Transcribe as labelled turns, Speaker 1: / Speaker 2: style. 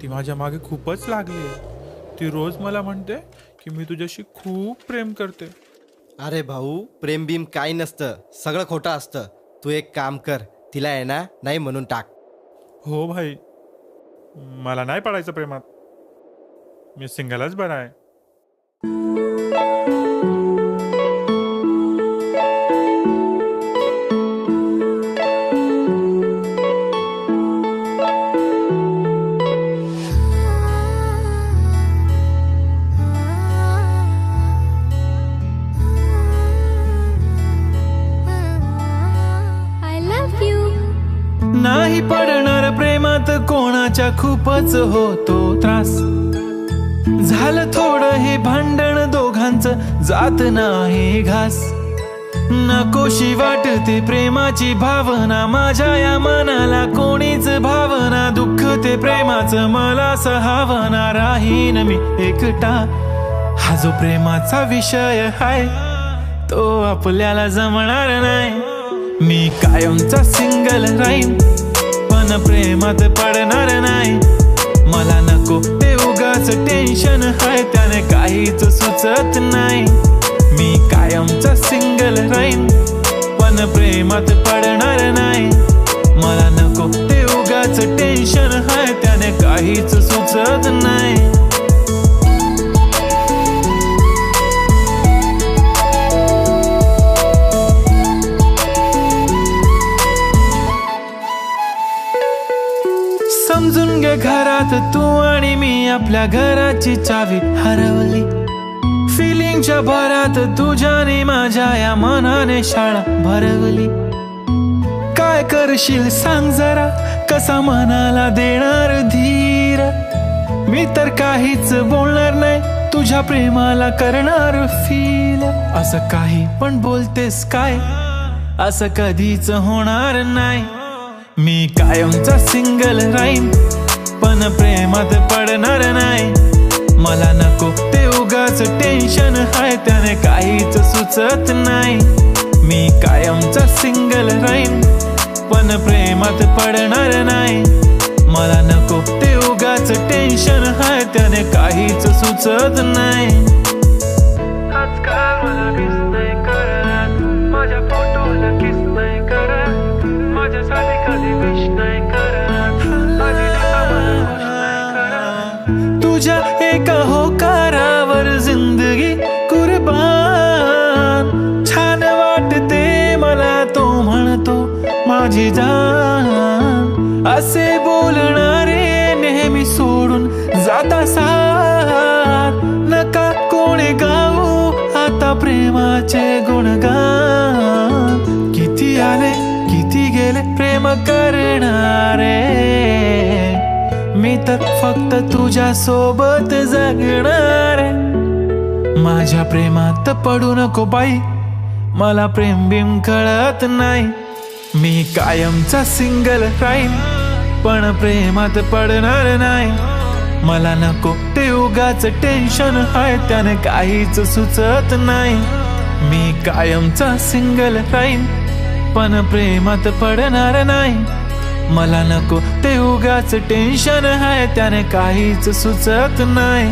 Speaker 1: ती माझ्या मागे खूपच लागली. ती रोज मला म्हणते की मी तुझ्याशी खूप प्रेम करते.
Speaker 2: अरे भाऊ, प्रेम बीम काही नसतं, सगळं खोटं असतं. तू एक काम कर, तिला आहे ना नाही म्हणून टाक.
Speaker 1: हो भाई, मला नाही पडायचं प्रेमात. मी सिंगलच बरा आहे.
Speaker 3: I love you.
Speaker 4: नाही पडणार प्रेमात कोणाच्या, खूपच होतो त्रास. झालं थोडं हे भांडण दोघांचं, जात नाही घास. नकोशी वाटते प्रेमाची भावना, माझ्या या मनाला कोणीच भावना. दुःख ते प्रेमाचं मला सहावना, राहीन मी एकटा. हा जो प्रेमाचा विषय हाय तो आपल्याला जमणार नाही. मी कायमचा सिंगल राहीन, पण प्रेमात पडणार नाही. मला नको ते उगाच टेन्शन हाय, त्याने काहीच सुचत नाही. मी कायमचा सिंगल राहीन, पण प्रेमात पडणार नाही. मला नको ते उगाच टेन्शन हाय, त्याने काहीच सुचत नाही. समजून घे घरात तू आणि मी, आपल्या घराची चावी हरवली. फिलिंगच्या भरात तुझ्याने माझ्या या मनाने शाळा भरवली. काय करशील सांग जरा, कसा मनाला देणार धीर. मी तर काहीच बोलणार नाही, तुझ्या प्रेमाला करणार फील. असं काही पण बोलतेस काय, असं कधीच होणार नाही. मी कायमचा सिंगल राहीन, पण प्रेमात पडणार नाही. मला नको ते उगाच टेन्शन हाय, त्याने काहीच सुचत नाही. मी कायमचा सिंगल राहीन, पण प्रेमात पडणार नाही. मला नको ते उगाच टेन्शन हाय, त्याने काहीच सुचत नाही. आजकाल मला मिस नाही करत, माझ्या फोटोला किस नाही करत, माझ्यासाठी कधी विश नाही करत, आधी मला खुश नाही करत. तुझ्या एका होकारावर जिंदगी कुर्बान. छान वाटते मला तो म्हणतो माझी जान. असे बोलणारे नेहमी सोडून जाता साथ. नका कोणी गाऊ आता प्रेमाचे गुणगान. किती आले किती गेले प्रेम करणारे, मी तर फक्त तुझ्या सोबत जगणार. माझ्या प्रेमात पडू नको बाई, मला प्रेम बिम कळत नाही. मी कायमचा सिंगल राहीन, पण प्रेमात पडणार नाही. मला नको ते उगाच टेन्शन हाय, त्याने काहीच सुचत नाही. मी कायमचा सिंगल राहीन, पण प्रेमात पडणार नाही. मला नको ते उगाच टेन्शन हाय, त्याने काहीच सुचत नाही.